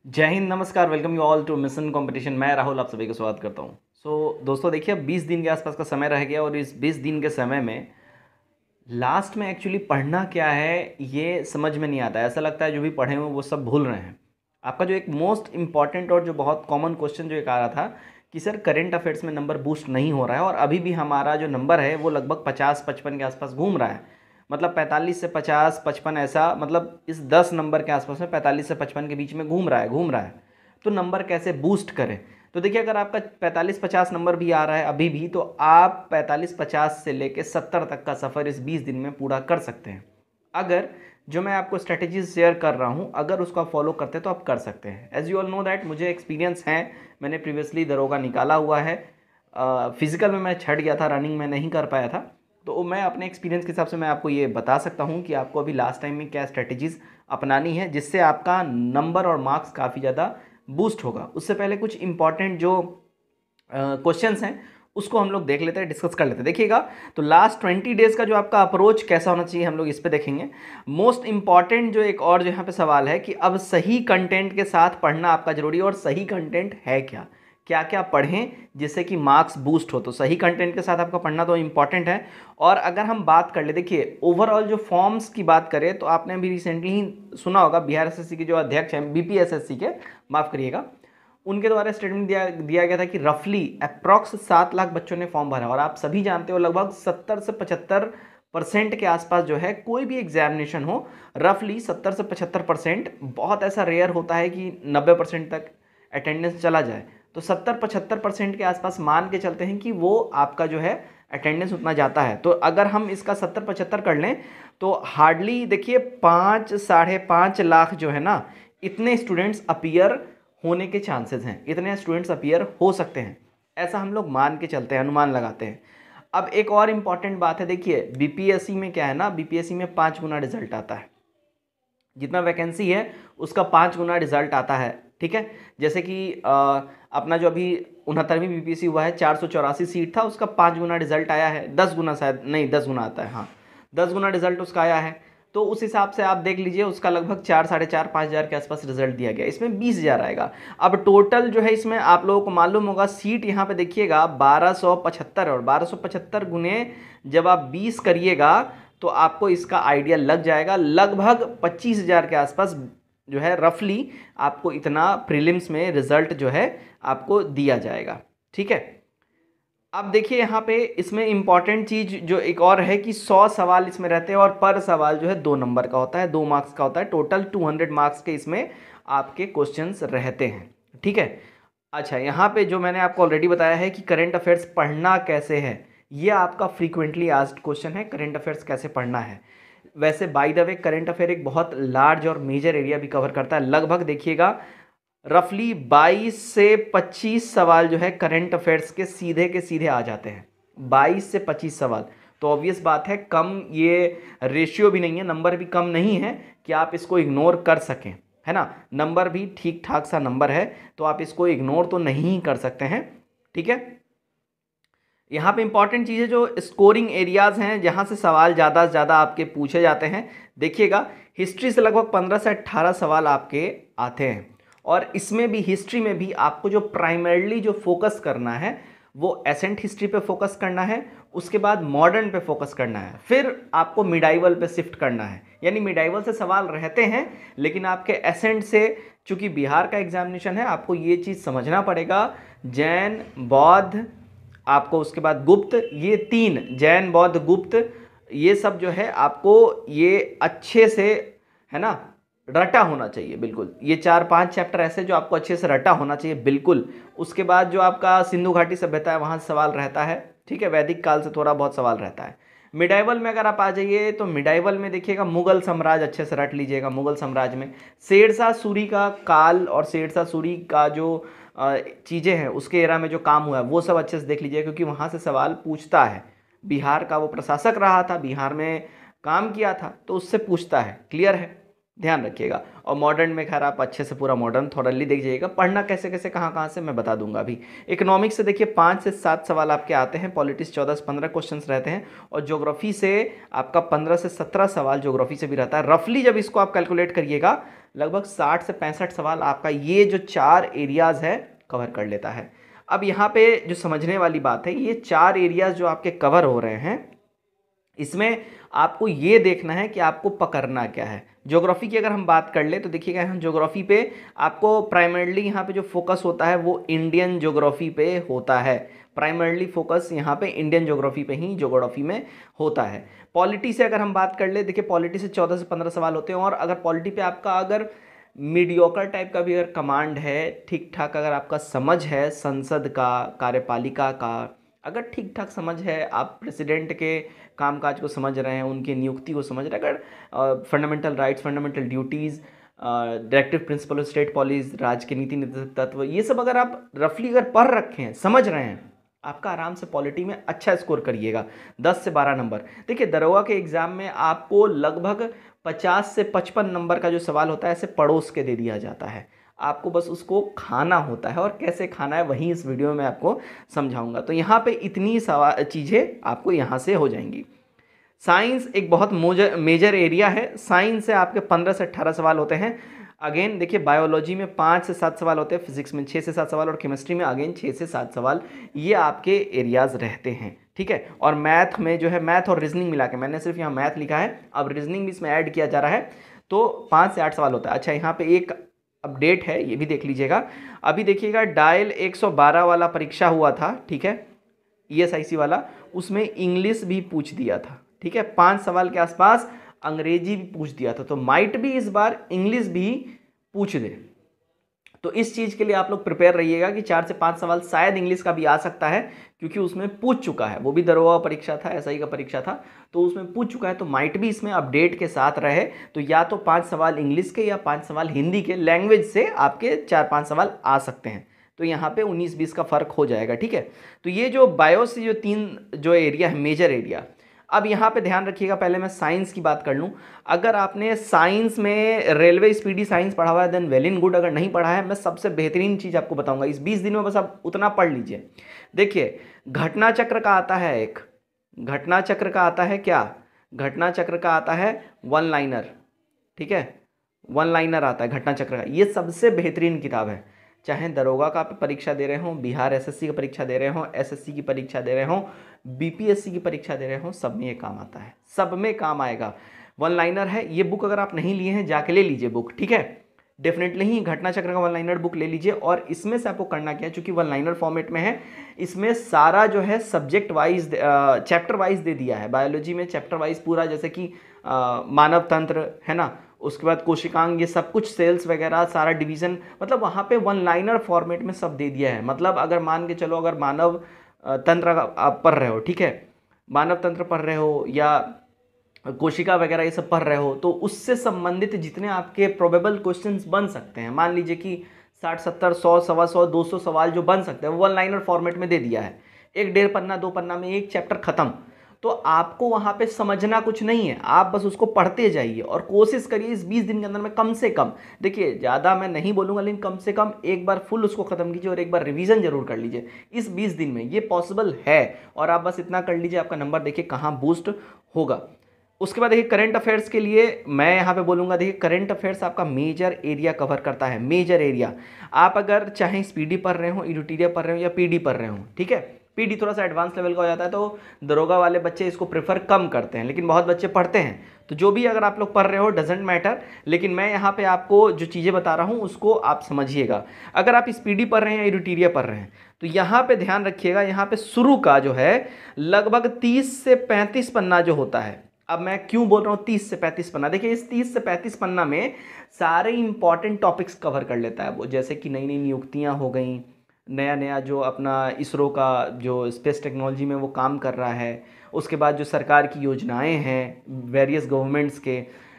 जय हिंद, नमस्कार, welcome you all to mission competition. मैं राहुल आप सभी का स्वागत करता हूं। दोस्तों देखिए, अब 20 दिन के आसपास का समय रह गया और इस 20 दिन के समय में लास्ट में एक्चुअली पढ़ना क्या है ये समझ में नहीं आता है। ऐसा लगता है जो भी पढ़े हुए वो सब भूल रहे हैं। आपका जो एक मोस्ट इंपॉर्टेंट और जो बहुत कॉमन क्वेश्चन जो एक आ रहा था कि सर करंट अफेयर्स में नंबर बूस्ट नहीं हो रहा है और अभी भी हमारा जो नंबर है वो लगभग 50-55 के आसपास घूम रहा है। मतलब 45 से 50, 55 ऐसा, मतलब इस 10 नंबर के आसपास में 45 से 55 के बीच में घूम रहा है। तो नंबर कैसे बूस्ट करें? तो देखिए, अगर आपका 45-50 नंबर भी आ रहा है अभी भी, तो आप 45-50 से लेके 70 तक का सफ़र इस 20 दिन में पूरा कर सकते हैं। अगर जो मैं आपको स्ट्रेटेजीज शेयर कर रहा हूँ अगर उसको आप फॉलो करते हैं तो आप कर सकते हैं। As you all know that मुझे एक्सपीरियंस है, मैंने प्रीवियसली दरोगा निकाला हुआ है। फिजिकल में मैं छट गया था, रनिंग में नहीं कर पाया था। तो मैं अपने एक्सपीरियंस के हिसाब से मैं आपको ये बता सकता हूँ कि आपको अभी लास्ट टाइम में क्या स्ट्रेटेजीज अपनानी है जिससे आपका नंबर और मार्क्स काफ़ी ज़्यादा बूस्ट होगा। उससे पहले कुछ इंपॉर्टेंट जो क्वेश्चंस हैं उसको हम लोग देख लेते हैं, डिस्कस कर लेते हैं। देखिएगा, तो लास्ट 20 डेज़ का जो आपका अप्रोच कैसा होना चाहिए हम लोग इस पे देखेंगे। मोस्ट इंपॉर्टेंट जो एक और जो यहाँ पे सवाल है कि अब सही कंटेंट के साथ पढ़ना आपका जरूरी है और सही कंटेंट है क्या, क्या क्या पढ़ें जिससे कि मार्क्स बूस्ट हो। तो सही कंटेंट के साथ आपका पढ़ना तो इंपॉर्टेंट है। और अगर हम बात कर ले, देखिए ओवरऑल जो फॉर्म्स की बात करें तो आपने अभी रिसेंटली ही सुना होगा बिहार एसएससी के जो अध्यक्ष हैं, बीपीएसएससी के, माफ़ करिएगा, उनके द्वारा स्टेटमेंट दिया गया था कि रफली अप्रॉक्स 7 लाख बच्चों ने फॉर्म भरा और आप सभी जानते हो लगभग 70 से 75% के आसपास जो है कोई भी एग्जामिनेशन हो, रफली 70 से 75%, बहुत ऐसा रेयर होता है कि 90% तक अटेंडेंस चला जाए। तो 70-75% के आसपास मान के चलते हैं कि वो आपका जो है अटेंडेंस उतना जाता है। तो अगर हम इसका 70-75 कर लें तो हार्डली देखिए 5-5.5 लाख जो है ना, इतने स्टूडेंट्स अपीयर होने के चांसेस हैं, इतने स्टूडेंट्स अपीयर हो सकते हैं, ऐसा हम लोग मान के चलते हैं, अनुमान लगाते हैं। अब एक और इम्पॉर्टेंट बात है, देखिए बीपीएससी में क्या है ना, बीपीएससी में 5 गुना रिजल्ट आता है, जितना वैकेंसी है उसका 5 गुना रिजल्ट आता है। ठीक है, जैसे कि अपना जो अभी 69वीं बीपीएससी हुआ है, 484 सीट था, उसका 5 गुना रिजल्ट आया है, 10 गुना, शायद नहीं 10 गुना आता है, हाँ 10 गुना रिजल्ट उसका आया है। तो उस हिसाब से आप देख लीजिए उसका लगभग 4-4.5-5 हज़ार के आसपास रिजल्ट दिया गया, इसमें 20 हज़ार आएगा। अब टोटल जो है इसमें आप लोगों को मालूम होगा सीट यहाँ पे देखिएगा 1275, और 1275 गुने जब आप 20 करिएगा तो आपको इसका आइडिया लग जाएगा, लगभग 25 हज़ार के आसपास जो है रफली आपको इतना प्रीलिम्स में रिजल्ट जो है आपको दिया जाएगा। ठीक है, अब देखिए यहाँ पे इसमें इंपॉर्टेंट चीज जो एक और है कि 100 सवाल इसमें रहते हैं और पर सवाल जो है 2 नंबर का होता है, 2 मार्क्स का होता है। टोटल 200 मार्क्स के इसमें आपके क्वेश्चंस रहते हैं। ठीक है, अच्छा यहाँ पे जो मैंने आपको ऑलरेडी बताया है कि करंट अफेयर्स पढ़ना कैसे है, ये आपका फ्रीक्वेंटली आस्क्ड क्वेश्चन है, करंट अफेयर्स कैसे पढ़ना है। वैसे by the way current affair एक बहुत लार्ज और मेजर एरिया भी कवर करता है, लगभग देखिएगा रफली 22 से 25 सवाल जो है करंट अफेयर्स के सीधे आ जाते हैं, 22 से 25 सवाल। तो ऑब्वियस बात है कम ये रेशियो भी नहीं है, नंबर भी कम नहीं है कि आप इसको इग्नोर कर सकें, है ना, नंबर भी ठीक ठाक सा नंबर है, तो आप इसको इग्नोर तो नहीं कर सकते हैं। ठीक है, यहाँ पे इंपॉर्टेंट चीज़ है जो स्कोरिंग एरियाज हैं जहाँ से सवाल ज़्यादा से ज़्यादा आपके पूछे जाते हैं। देखिएगा, हिस्ट्री से लगभग 15 से 18 सवाल आपके आते हैं और इसमें भी हिस्ट्री में भी आपको जो प्राइमरली जो फोकस करना है वो एसेंट हिस्ट्री पे फोकस करना है, उसके बाद मॉडर्न पे फोकस करना है, फिर आपको मिडाइवल पे शिफ्ट करना है। यानी मिडाइवल से सवाल रहते हैं लेकिन आपके एसेंट से, चूंकि बिहार का एग्जामिनेशन है, आपको ये चीज़ समझना पड़ेगा, जैन बौद्ध, आपको उसके बाद गुप्त, ये 3 जैन बौद्ध गुप्त, ये सब जो है आपको ये अच्छे से, है ना, रटा होना चाहिए बिल्कुल। ये 4-5 चैप्टर ऐसे जो आपको अच्छे से रटा होना चाहिए बिल्कुल। उसके बाद जो आपका सिंधु घाटी सभ्यता है वहाँ सवाल रहता है। ठीक है, वैदिक काल से थोड़ा बहुत सवाल रहता है। मिडाइवल में अगर आप आ जाइए तो मिडाइवल में देखिएगा मुगल साम्राज्य अच्छे से रट लीजिएगा। मुगल साम्राज्य में शेरशाह सूरी का काल और शेरशाह सूरी का जो चीज़ें हैं उसके एरा में जो काम हुआ है वो सब अच्छे से देख लीजिए, क्योंकि वहाँ से सवाल पूछता है। बिहार का वो प्रशासक रहा था, बिहार में काम किया था, तो उससे पूछता है। क्लियर है? ध्यान रखिएगा। और मॉडर्न में खैर आप अच्छे से पूरा मॉडर्न थॉरली देख जाइएगा। पढ़ना कैसे कैसे कहाँ कहाँ से मैं बता दूंगा अभी। इकोनॉमिक्स से देखिए 5 से 7 सवाल आपके आते हैं, पॉलिटिक्स 14 से 15 क्वेश्चन रहते हैं, और ज्योग्राफी से आपका 15 से 17 सवाल ज्योग्राफी से भी रहता है। रफली जब इसको आप कैलकुलेट करिएगा लगभग 60 से 65 सवाल आपका ये जो 4 एरियाज है कवर कर लेता है। अब यहाँ पे जो समझने वाली बात है, ये 4 एरियाज जो आपके कवर हो रहे हैं इसमें आपको ये देखना है कि आपको पकड़ना क्या है। ज्योग्राफी की अगर हम बात कर ले तो देखिएगा हम ज्योग्राफी पे आपको प्राइमरली यहाँ पे जो फोकस होता है वो इंडियन ज्योग्राफी पे होता है। प्राइमरली फोकस यहाँ पे इंडियन ज्योग्राफी पे ही ज्योग्राफी में होता है। पॉलिटी से अगर हम बात कर ले, देखिए पॉलिटी से 14 से 15 सवाल होते हैं, और अगर पॉलिटी पे आपका अगर मीडियोकर टाइप का भी अगर कमांड है, ठीक ठाक अगर आपका समझ है संसद का, कार्यपालिका का, अगर ठीक ठाक समझ है, आप प्रेसिडेंट के कामकाज को समझ रहे हैं, उनकी नियुक्ति को समझ रहे हैं, अगर fundamental rights, fundamental duties, directive principle of state policy, राज्य के नीति निर्देशक तत्व, ये सब अगर आप रफली अगर पढ़ रखे हैं, समझ रहे हैं, आपका आराम से पॉलिटी में अच्छा स्कोर करिएगा, 10 से 12 नंबर। देखिए दरोगा के एग्जाम में आपको लगभग 50 से 55 नंबर का जो सवाल होता है ऐसे पड़ोस के दे दिया जाता है, आपको बस उसको खाना होता है, और कैसे खाना है वही इस वीडियो में आपको समझाऊंगा। तो यहाँ पे इतनी चीज़ें आपको यहाँ से हो जाएंगी। साइंस एक बहुत मेजर एरिया है। साइंस से आपके 15 से 18 सवाल होते हैं। अगेन देखिए बायोलॉजी में 5 से 7 सवाल होते हैं, फिजिक्स में 6 से 7 सवाल, और केमिस्ट्री में अगेन 6 से 7 सवाल, ये आपके एरियाज रहते हैं, ठीक है। और मैथ में जो है, मैथ और रीजनिंग मिला के, मैंने सिर्फ यहाँ मैथ लिखा है, अब रीजनिंग भी इसमें ऐड किया जा रहा है, तो 5 से 8 सवाल होता है। अच्छा यहाँ पे एक अपडेट है, ये भी देख लीजिएगा। अभी देखिएगा डायल 112 वाला परीक्षा हुआ था, ठीक है, ESIC वाला, उसमें इंग्लिश भी पूछ दिया था, ठीक है, 5 सवाल के आसपास अंग्रेजी भी पूछ दिया था, तो माइट भी इस बार इंग्लिश भी पूछ दे। तो इस चीज़ के लिए आप लोग प्रिपेयर रहिएगा कि 4 से 5 सवाल शायद इंग्लिश का भी आ सकता है, क्योंकि उसमें पूछ चुका है, वो भी दरोगा परीक्षा था, SI का परीक्षा था, तो उसमें पूछ चुका है, तो माइट भी इसमें अपडेट के साथ रहे, तो या तो 5 सवाल इंग्लिश के या 5 सवाल हिंदी के, लैंग्वेज से आपके 4-5 सवाल आ सकते हैं, तो यहाँ पे 19-20 का फर्क हो जाएगा, ठीक है। तो ये जो बायो से जो 3 जो एरिया है, मेजर एरिया, अब यहाँ पे ध्यान रखिएगा। पहले मैं साइंस की बात कर लूँ। अगर आपने साइंस में रेलवे स्पीडी साइंस पढ़ा हुआ है देन वेल इन गुड, अगर नहीं पढ़ा है, मैं सबसे बेहतरीन चीज़ आपको बताऊंगा इस 20 दिन में, बस आप उतना पढ़ लीजिए। देखिए घटना चक्र का आता है, एक घटना चक्र का आता है, क्या घटना चक्र का आता है, वन लाइनर, ठीक है, वन लाइनर आता है घटना चक्र का। ये सबसे बेहतरीन किताब है, चाहे दरोगा का परीक्षा दे रहे हों, बिहार SSC की परीक्षा दे रहे हों, SSC की परीक्षा दे रहे हों, BPSC की परीक्षा दे रहे हों, सब में ये काम आता है, सब में काम आएगा। वन लाइनर है ये बुक, अगर आप नहीं लिए हैं जाके ले लीजिए बुक, ठीक है, डेफिनेटली ही घटना चक्र का वन लाइनर बुक ले लीजिए। और इसमें से आपको करना क्या है, चूंकि वन लाइनर फॉर्मेट में है, इसमें सारा जो है सब्जेक्ट वाइज, चैप्टर वाइज दे दिया है। बायोलॉजी में चैप्टर वाइज पूरा, जैसे कि मानव तंत्र है ना, उसके बाद कोशिकांग, ये सब कुछ, सेल्स वगैरह सारा डिवीजन, मतलब वहाँ पे वन लाइनर फॉर्मेट में सब दे दिया है। मतलब अगर मान के चलो, अगर मानव तंत्र आप पढ़ रहे हो, ठीक है, मानव तंत्र पढ़ रहे हो या कोशिका वगैरह ये सब पढ़ रहे हो, तो उससे संबंधित जितने आपके प्रोबेबल क्वेश्चंस बन सकते हैं, मान लीजिए कि 60, 70, 100, 125, 200 सवाल जो बन सकते हैं, वो वन लाइनर फॉर्मेट में दे दिया है। 1-1.5 पन्ना 2 पन्ना में एक चैप्टर खत्म। तो आपको वहाँ पे समझना कुछ नहीं है, आप बस उसको पढ़ते जाइए और कोशिश करिए इस 20 दिन के अंदर में कम से कम, देखिए ज़्यादा मैं नहीं बोलूँगा, लेकिन कम से कम एक बार फुल उसको ख़त्म कीजिए और एक बार रिवीजन जरूर कर लीजिए इस 20 दिन में। ये पॉसिबल है, और आप बस इतना कर लीजिए, आपका नंबर देखिए कहाँ बूस्ट होगा। उसके बाद देखिए करंट अफेयर्स के लिए मैं यहाँ पे बोलूँगा, देखिए करंट अफेयर्स आपका मेजर एरिया कवर करता है, मेजर एरिया। आप अगर चाहे स्पीडी पढ़ रहे हो, इडुटीरिया पढ़ रहे हो या PD पढ़ रहे हो, ठीक है, PD थोड़ा सा एडवांस लेवल का हो जाता है, तो दरोगा वाले बच्चे इसको प्रेफर कम करते हैं, लेकिन बहुत बच्चे पढ़ते हैं। तो जो भी अगर आप लोग पढ़ रहे हो डजेंट मैटर, लेकिन मैं यहाँ पे आपको जो चीज़ें बता रहा हूँ उसको आप समझिएगा। अगर आप स्पीडी पढ़ रहे हैं या इडुटीरिया पढ़ रहे हैं, तो यहाँ पे ध्यान रखिएगा, यहाँ पे शुरू का जो है लगभग 30 से 35 पन्ना जो होता है। अब मैं क्यों बोल रहा हूँ 30 से 35 पन्ना, देखिए इस 30 से 35 पन्ना में सारे इंपॉर्टेंट टॉपिक्स कवर कर लेता है वो, जैसे कि नई नई नियुक्तियाँ हो गई, नया नया जो अपना इसरो का जो स्पेस टेक्नोलॉजी में वो काम कर रहा है, उसके बाद जो सरकार की योजनाएं हैं वेरियस गवर्नमेंट्स के,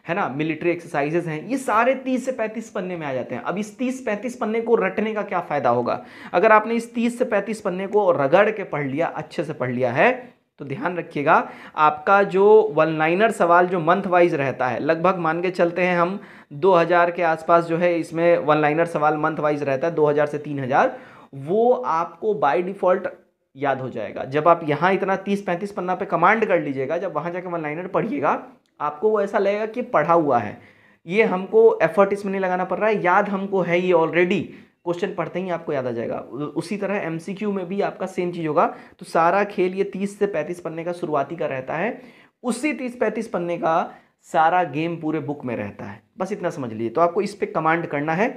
है ना, मिलिट्री एक्सरसाइजेज हैं, ये सारे 30 से 35 पन्ने में आ जाते हैं। अब इस 30-35 पन्ने को रटने का क्या फ़ायदा होगा, अगर आपने इस 30 से 35 पन्ने को रगड़ के पढ़ लिया, अच्छे से पढ़ लिया है, तो ध्यान रखिएगा, आपका जो वन लाइनर सवाल जो मंथ वाइज रहता है, लगभग मान के चलते हैं हम 2000 के आसपास जो है इसमें वन लाइनर सवाल मंथ वाइज रहता है, 2000 से 3000, वो आपको बाय डिफ़ॉल्ट याद हो जाएगा। जब आप यहाँ इतना 30-35 पन्ना पे कमांड कर लीजिएगा, जब वहाँ जाके वन लाइनर पढ़िएगा आपको वो ऐसा लगेगा कि पढ़ा हुआ है, ये हमको एफर्ट इसमें नहीं लगाना पड़ रहा है, याद हमको है ये ऑलरेडी, क्वेश्चन पढ़ते ही आपको याद आ जाएगा। उसी तरह एमसीक्यू में भी आपका सेम चीज़ होगा। तो सारा खेल ये 30 से 35 पन्ने का शुरुआती का रहता है, उसी 30-35 पन्ने का सारा गेम पूरे बुक में रहता है, बस इतना समझ लीजिए। तो आपको इस पे कमांड करना है,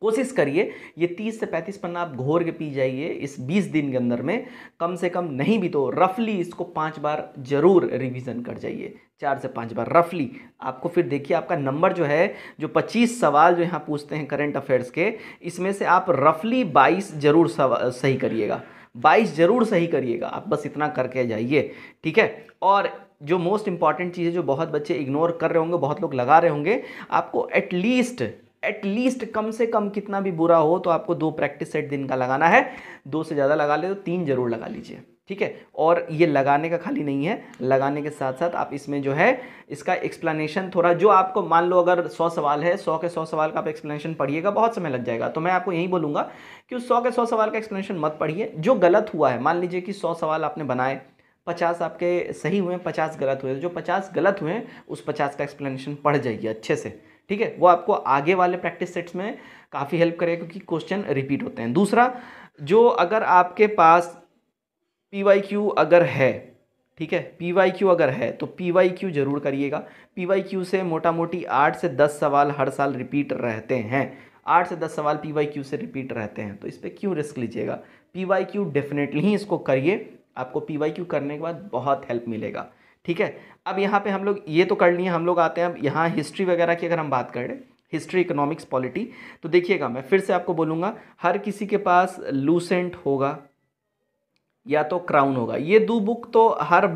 कोशिश करिए ये 30 से 35 पन्ना आप घोर के पी जाइए इस 20 दिन के अंदर में, कम से कम नहीं भी तो रफली इसको 5 बार जरूर रिवीजन कर जाइए, 4 से 5 बार रफली। आपको फिर देखिए आपका नंबर जो है, जो 25 सवाल जो यहाँ पूछते हैं करंट अफेयर्स के, इसमें से आप रफली 22 जरूर सही करिएगा, 22 जरूर सही करिएगा, आप बस इतना करके जाइए, ठीक है। और जो मोस्ट इंपॉर्टेंट चीज़ है जो बहुत बच्चे इग्नोर कर रहे होंगे, बहुत लोग लगा रहे होंगे, आपको एटलीस्ट कम से कम कितना भी बुरा हो तो आपको 2 प्रैक्टिस सेट दिन का लगाना है, 2 से ज़्यादा लगा ले तो 3 जरूर लगा लीजिए, ठीक है। और ये लगाने का खाली नहीं है, लगाने के साथ साथ आप इसमें जो है इसका एक्सप्लेनेशन थोड़ा, जो आपको मान लो अगर 100 सवाल है, 100 के 100 सवाल का आप एक्सप्लेनेशन पढ़िएगा, बहुत समय लग जाएगा। तो मैं आपको यही बोलूँगा कि उस 100 के 100 सवाल का एक्सप्लेनेशन मत पढ़िए। जो गलत हुआ है, मान लीजिए कि 100 सवाल आपने बनाए, 50 आपके सही हुए, 50 गलत हुए, जो 50 गलत हुए उस 50 का एक्सप्लेनेशन पढ़ जाइए अच्छे से, ठीक है। वो आपको आगे वाले प्रैक्टिस सेट्स में काफ़ी हेल्प करेगा क्योंकि क्वेश्चन रिपीट होते हैं। दूसरा, जो अगर आपके पास PYQ अगर है, ठीक है, PYQ अगर है तो PYQ जरूर करिएगा। PYQ से मोटा मोटी 8 से 10 सवाल हर साल रिपीट रहते हैं, 8 से 10 सवाल PYQ से रिपीट रहते हैं, तो इस पर क्यों रिस्क लीजिएगा। PYQ डेफिनेटली ही इसको करिए, आपको PYQ करने के बाद बहुत हेल्प मिलेगा, ठीक है। अब यहाँ पे हम लोग ये तो कर लिए, हम लोग आते हैं अब यहाँ हिस्ट्री वगैरह की अगर हम बात करें, हिस्ट्री, इकोनॉमिक्स, पॉलिटी, तो देखिएगा मैं फिर से आपको बोलूँगा, हर किसी के पास लूसेंट होगा या तो क्राउन होगा। ये 2 बुक तो हर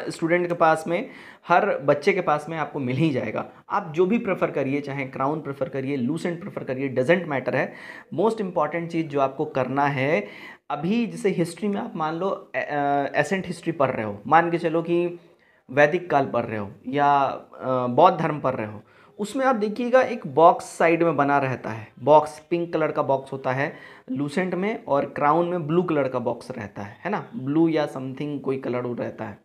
स्टूडेंट के पास में, हर बच्चे के पास में आपको मिल ही जाएगा। आप जो भी प्रेफर करिए, चाहे क्राउन प्रेफर करिए, लूसेंट प्रेफर करिए, डजेंट मैटर है। मोस्ट इंपॉर्टेंट चीज़ जो आपको करना है, अभी जैसे हिस्ट्री में आप मान लो एसेंट हिस्ट्री पढ़ रहे हो, मान के चलो कि वैदिक काल पढ़ रहे हो या बौद्ध धर्म पढ़ रहे हो, उसमें आप देखिएगा एक बॉक्स साइड में बना रहता है, बॉक्स पिंक कलर का बॉक्स होता है लूसेंट में, और क्राउन में ब्लू कलर का बॉक्स रहता है ना, ब्लू या समथिंग कोई कलर रहता है,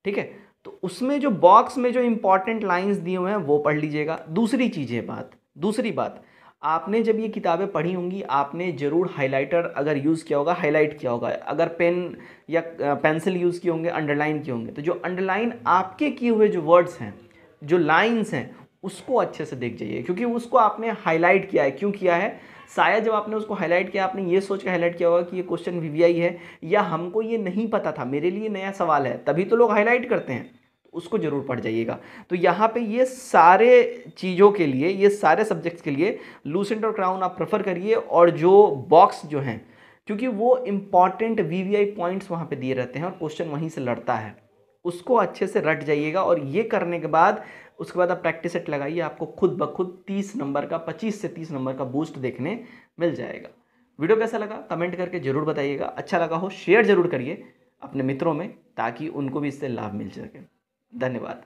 ठीक है। तो उसमें जो बॉक्स में जो इंपॉर्टेंट लाइंस दिए हुए हैं वो पढ़ लीजिएगा। दूसरी बात, आपने जब ये किताबें पढ़ी होंगी, आपने ज़रूर हाइलाइटर अगर यूज़ किया होगा, हाईलाइट किया होगा, अगर पेन या पेंसिल यूज़ किए होंगे, अंडरलाइन किए होंगे, तो जो अंडरलाइन आपके किए हुए जो वर्ड्स हैं, जो लाइन्स हैं, उसको अच्छे से देख जाइए, क्योंकि उसको आपने हाईलाइट किया है। क्यों किया है? शायद जब आपने उसको हाईलाइट किया, आपने ये सोच के हाईलाइट किया होगा कि ये क्वेश्चन VVI है, या हमको ये नहीं पता था, मेरे लिए नया सवाल है, तभी तो लोग हाईलाइट करते हैं। उसको जरूर पढ़ जाइएगा। तो यहाँ पे ये सारे चीज़ों के लिए, ये सारे सब्जेक्ट्स के लिए लूसेंट और क्राउन आप प्रेफर करिए, और जो बॉक्स जो हैं, क्योंकि वो इम्पॉर्टेंट VVI पॉइंट्स वहाँ पे दिए रहते हैं और क्वेश्चन वहीं से लड़ता है, उसको अच्छे से रट जाइएगा। और ये करने के बाद उसके बाद आप प्रैक्टिस सेट लगाइए, आपको खुद ब खुद 30 नंबर का, 25 से 30 नंबर का बूस्ट देखने मिल जाएगा। वीडियो कैसा लगा कमेंट करके जरूर बताइएगा, अच्छा लगा हो शेयर जरूर करिए अपने मित्रों में, ताकि उनको भी इससे लाभ मिल सके। धन्यवाद।